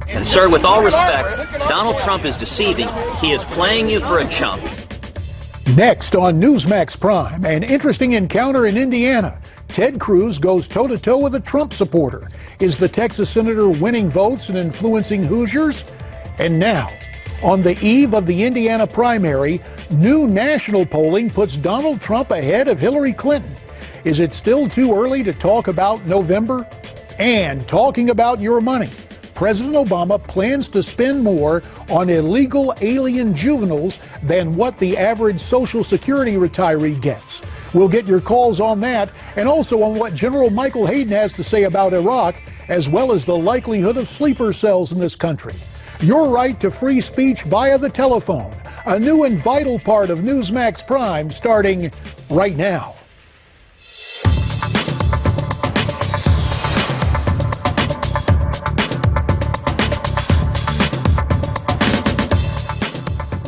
And sir, with all respect, Donald Trump is deceiving. He is playing you for a chump. Next on Newsmax Prime, an interesting encounter in Indiana. Ted Cruz goes toe-to-toe with a Trump supporter. Is the Texas senator winning votes and influencing Hoosiers? And now, on the eve of the Indiana primary, new national polling puts Donald Trump ahead of Hillary Clinton. Is it still too early to talk about November? And talking about your money, President Obama plans to spend more on illegal alien juveniles than what the average Social Security retiree gets. We'll get your calls on that, and also on what General Michael Hayden has to say about Iraq, as well as the likelihood of sleeper cells in this country. Your right to free speech via the telephone, a new and vital part of Newsmax Prime starting right now.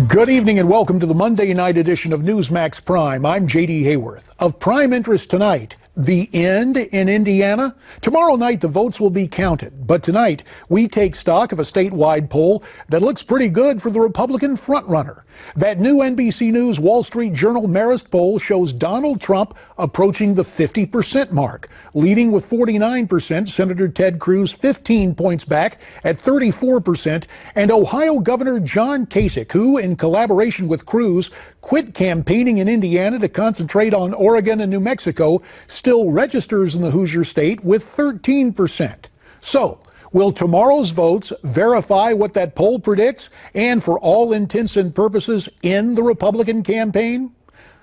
Good evening and welcome to the Monday night edition of Newsmax Prime. I'm J.D. Hayworth. Of prime interest tonight, the end in Indiana. Tomorrow night, the votes will be counted. But tonight, we take stock of a statewide poll that looks pretty good for the Republican frontrunner. That new NBC News Wall Street Journal Marist poll shows Donald Trump approaching the 50% mark, leading with 49%, Senator Ted Cruz 15 points back at 34%, and Ohio Governor John Kasich, who, in collaboration with Cruz, quit campaigning in Indiana to concentrate on Oregon and New Mexico, still registers in the Hoosier state with 13%. So, will tomorrow's votes verify what that poll predicts and, for all intents and purposes, end the Republican campaign?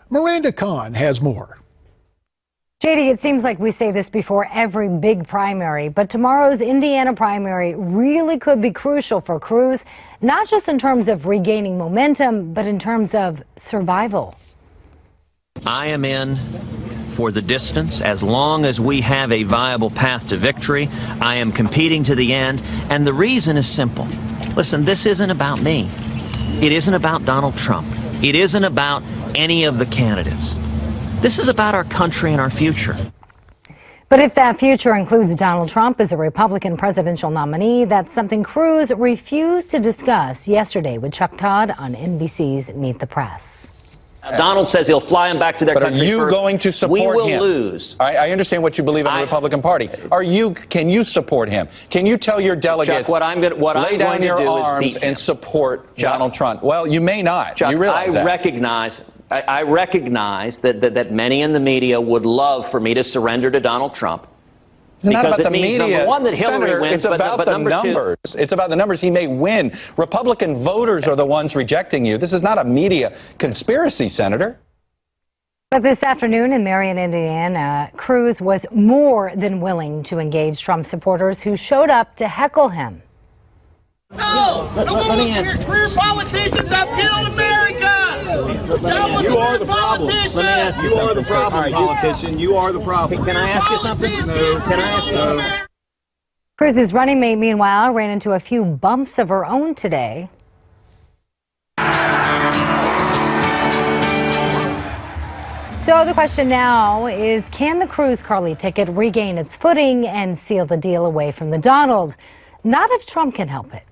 Miranda Kahn has more. JD, it seems like we say this before every big primary, but tomorrow's Indiana primary really could be crucial for Cruz, not just in terms of regaining momentum, but in terms of survival. I am in for the distance. As long as we have a viable path to victory, I am competing to the end. And the reason is simple. Listen, this isn't about me. It isn't about Donald Trump. It isn't about any of the candidates. This is about our country and our future. But if that future includes Donald Trump as a Republican presidential nominee, that's something Cruz refused to discuss yesterday with Chuck Todd on NBC's Meet the Press. Donald says he'll fly him back to their country. But are you first. going to support him? We will lose. I understand what you believe in the Republican Party. Can you support him? Can you tell your delegates, Chuck, lay down your arms and support Donald Trump? Well, you may not. Chuck, you realize that. I recognize that many in the media would love for me to surrender to Donald Trump. It's not about the means, media, number one, that Hillary Senator, wins, it's about the numbers. It's about the numbers. He may win. Republican voters are the ones rejecting you. This is not a media conspiracy, Senator. But this afternoon in Marion, Indiana, Cruz was more than willing to engage Trump supporters who showed up to heckle him. No! Let me ask you. Career politicians have killed America! You are the problem. Let me ask you. You are the problem, politician. You are the problem. Can I ask you something? No. Can I ask you something? Cruz's running mate, meanwhile, ran into a few bumps of her own today. So the question now is, can the Cruz-Carly ticket regain its footing and seal the deal away from the Donald? Not if Trump can help it.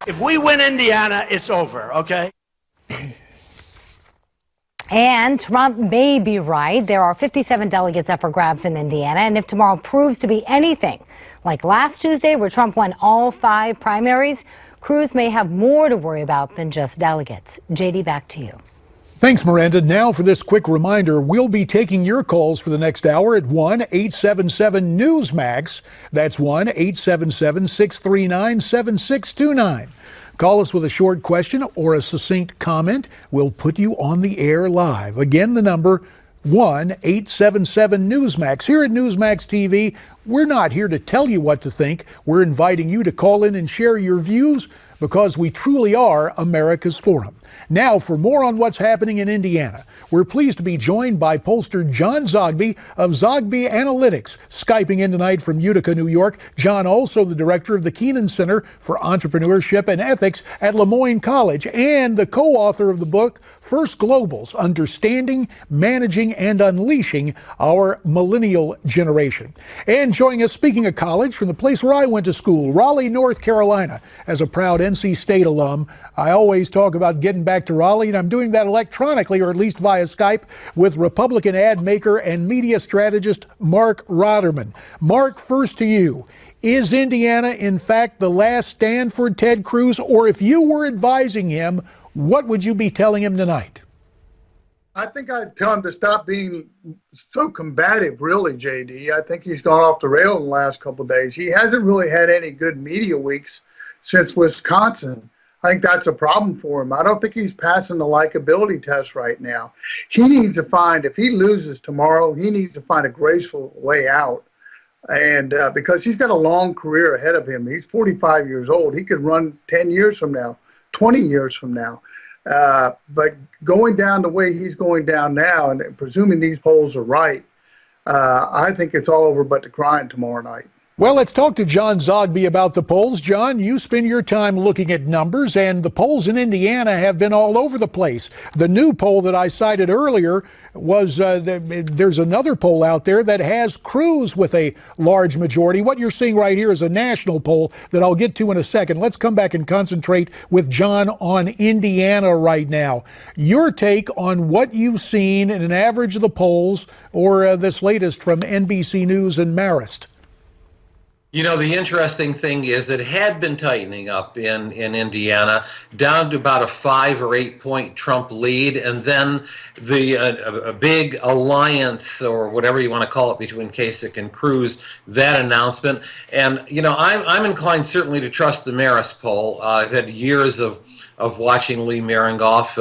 If we win Indiana, it's over, okay? And Trump may be right. There are 57 delegates up for grabs in Indiana. And if tomorrow proves to be anything like last Tuesday, where Trump won all 5 primaries, Cruz may have more to worry about than just delegates. JD, back to you. Thanks, Miranda. Now for this quick reminder, we'll be taking your calls for the next hour at 1-877-NEWSMAX. That's 1-877-639-7629. Call us with a short question or a succinct comment. We'll put you on the air live. Again, the number 1-877-NEWSMAX. Here at Newsmax TV, we're not here to tell you what to think. We're inviting you to call in and share your views, because we truly are America's forum. Now, for more on what's happening in Indiana, we're pleased to be joined by pollster John Zogby of Zogby Analytics, Skyping in tonight from Utica, New York. John, also the director of the Keenan Center for Entrepreneurship and Ethics at Lemoyne College, and the co-author of the book, First Global's Understanding, Managing, and Unleashing Our Millennial Generation. And joining us, speaking of college, from the place where I went to school, Raleigh, North Carolina, as a proud NC State alum, I always talk about getting back to Raleigh, and I'm doing that electronically, or at least via Skype, with Republican ad maker and media strategist Marc Rotterman. Marc, first to you. Is Indiana, in fact, the last stand for Ted Cruz? Or if you were advising him, what would you be telling him tonight? I think I'd tell him to stop being so combative, really, JD. I think he's gone off the rail in the last couple of days. He hasn't really had any good media weeks since Wisconsin. I think that's a problem for him. I don't think he's passing the likability test right now. He needs to find, if he loses tomorrow, he needs to find a graceful way out. And because he's got a long career ahead of him. He's 45 years old. He could run 10 years from now, 20 years from now. But going down the way he's going down now, and presuming these polls are right, I think it's all over but the crying tomorrow night. Well, let's talk to John Zogby about the polls. John, you spend your time looking at numbers, and the polls in Indiana have been all over the place. The new poll that I cited earlier was, there's another poll out there that has Cruz with a large majority. What you're seeing right here is a national poll that I'll get to in a second. Let's come back and concentrate with John on Indiana right now. Your take on what you've seen in an average of the polls, or this latest from NBC News and Marist. You know, the interesting thing is it had been tightening up in Indiana down to about a 5 or 8 point Trump lead, and then a big alliance, or whatever you want to call it, between Kasich and Cruz, that announcement. And, you know, I'm inclined certainly to trust the Marist poll. I've had years of watching Lee Miringoff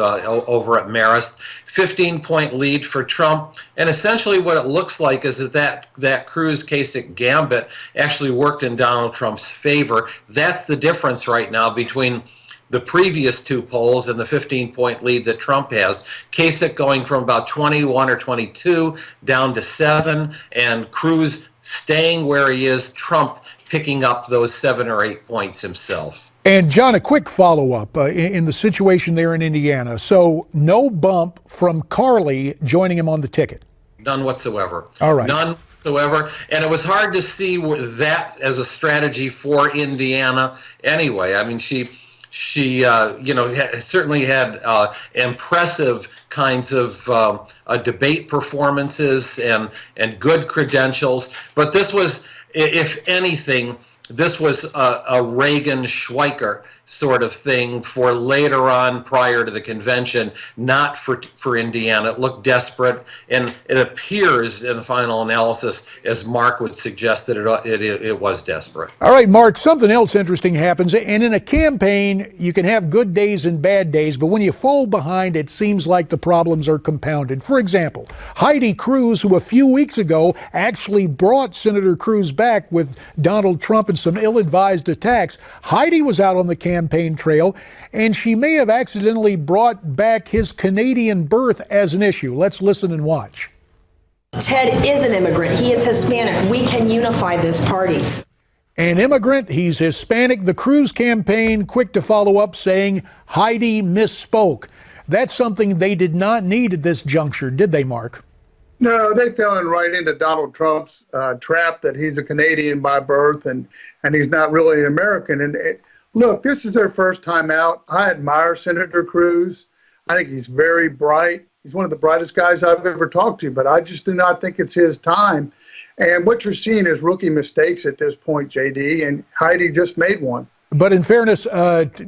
over at Marist. 15-point lead for Trump, and essentially what it looks like is that Cruz-Kasich gambit actually worked in Donald Trump's favor. That's the difference right now between the previous two polls and the 15-point lead that Trump has. Kasich going from about 21 or 22 down to 7, and Cruz staying where he is, Trump picking up those 7 or 8 points himself. And John, a quick follow-up in the situation there in Indiana. So no bump from Carly joining him on the ticket? None whatsoever. All right. None whatsoever. And it was hard to see that as a strategy for Indiana anyway. I mean, she you know, certainly had impressive kinds of debate performances and good credentials. But this was, if anything, this was a Reagan-Schweiker sort of thing for later on prior to the convention, not for Indiana. It looked desperate, and it appears in the final analysis, as Marc would suggest, that it was desperate. All right, Marc, something else interesting happens, and in a campaign, you can have good days and bad days, but when you fall behind, it seems like the problems are compounded. For example, Heidi Cruz, who a few weeks ago actually brought Senator Cruz back with Donald Trump and some ill-advised attacks. Heidi was out on the campaign trail, and she may have accidentally brought back his Canadian birth as an issue. Let's listen and watch. Ted is an immigrant. He is Hispanic. We can unify this party. An immigrant, he's Hispanic. The Cruz campaign quick to follow up saying Heidi misspoke. That's something they did not need at this juncture, did they, Marc? No, they fell in right into Donald Trump's trap that he's a Canadian by birth and he's not really an American. And look, this is their first time out. I admire Senator Cruz. I think he's very bright. He's one of the brightest guys I've ever talked to, but I just do not think it's his time. And what you're seeing is rookie mistakes at this point, JD, and Heidi just made one. But in fairness,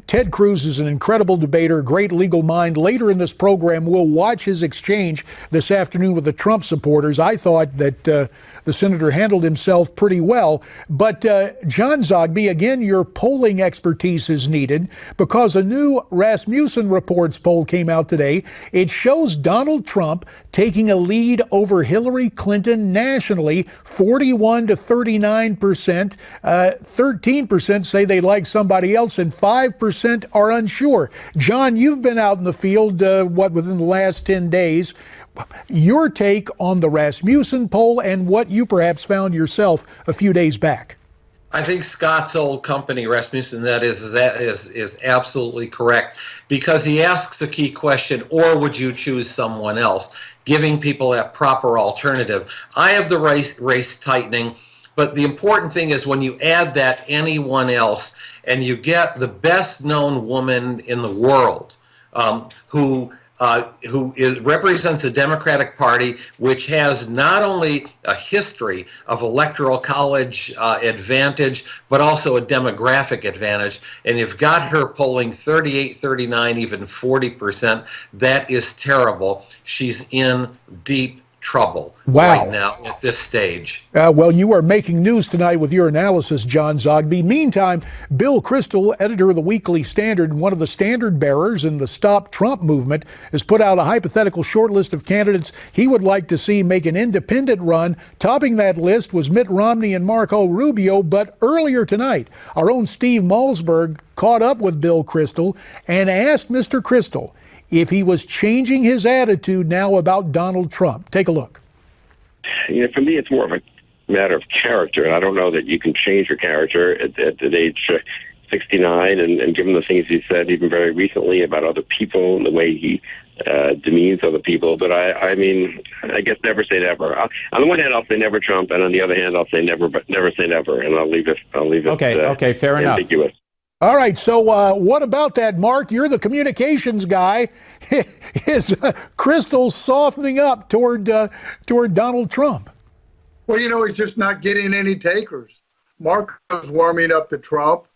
Ted Cruz is an incredible debater, great legal mind. Later in this program, we'll watch his exchange this afternoon with the Trump supporters. I thought that the senator handled himself pretty well. But John Zogby, again, your polling expertise is needed because a new Rasmussen Reports poll came out today. It shows Donald Trump taking a lead over Hillary Clinton nationally, 41 to 39%. 13% say they like somebody else, and 5% are unsure. John, you've been out in the field, within the last 10 days. Your take on the Rasmussen poll and what you perhaps found yourself a few days back. I think Scott's old company, Rasmussen, that is absolutely correct, because he asks the key question, or would you choose someone else, giving people that proper alternative. I have the race tightening, but the important thing is when you add that anyone else, and you get the best known woman in the world, who represents the Democratic Party, which has not only a history of electoral college advantage, but also a demographic advantage. And you've got her polling 38, 39, even 40%. That is terrible. She's in deep trouble right now at this stage. Well, you are making news tonight with your analysis, John Zogby. Meantime, Bill Kristol, editor of the Weekly Standard, one of the standard bearers in the Stop Trump movement, has put out a hypothetical short list of candidates he would like to see make an independent run. Topping that list was Mitt Romney and Marco Rubio, but earlier tonight, our own Steve Malzberg caught up with Bill Kristol and asked Mr. Kristol if he was changing his attitude now about Donald Trump. Take a look. You know, for me, it's more of a matter of character. And I don't know that you can change your character at age 69, and given the things he said even very recently about other people and the way he demeans other people. But I mean, I guess never say never. On the one hand, I'll say never Trump, and on the other hand, I'll say never, but never say never. And I'll leave it. Okay, fair ambiguous. enough. All right, so what about that, Mark? You're the communications guy. Is Kristol softening up toward Donald Trump? Well, you know, he's just not getting any takers. Marco's warming up to Trump.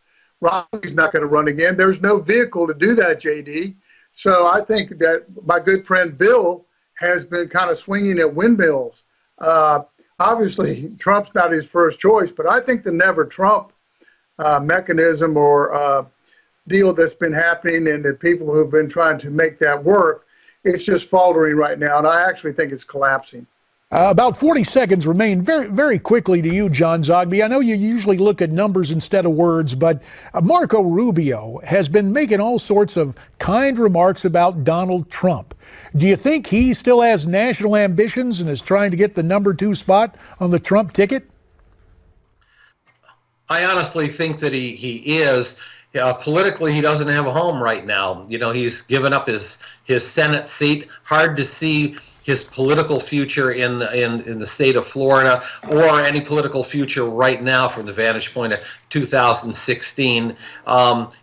Romney's not going to run again. There's no vehicle to do that, JD. So I think that my good friend Bill has been kind of swinging at windmills. Obviously, Trump's not his first choice, but I think the never Trump mechanism or deal that's been happening, and the people who've been trying to make that work, it's just faltering right now, and I actually think it's collapsing. About 40 seconds remain. Very, very quickly to you, John Zogby. I know you usually look at numbers instead of words, but Marco Rubio has been making all sorts of kind remarks about Donald Trump. Do you think he still has national ambitions and is trying to get the number 2 spot on the Trump ticket? I honestly think that he is. Politically, he doesn't have a home right now. You know, he's given up his Senate seat. Hard to see his political future in the state of Florida, or any political future right now from the vantage point of 2016.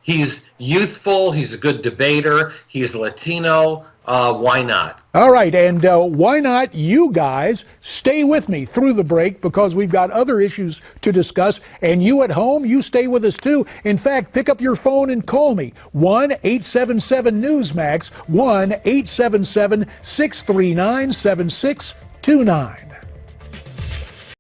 He's youthful. He's a good debater. He's Latino. Why not? All right, and why not you guys stay with me through the break, because we've got other issues to discuss, and you at home, you stay with us too. In fact, pick up your phone and call me, 1-877-NEWSMAX, 1-877-639-7629.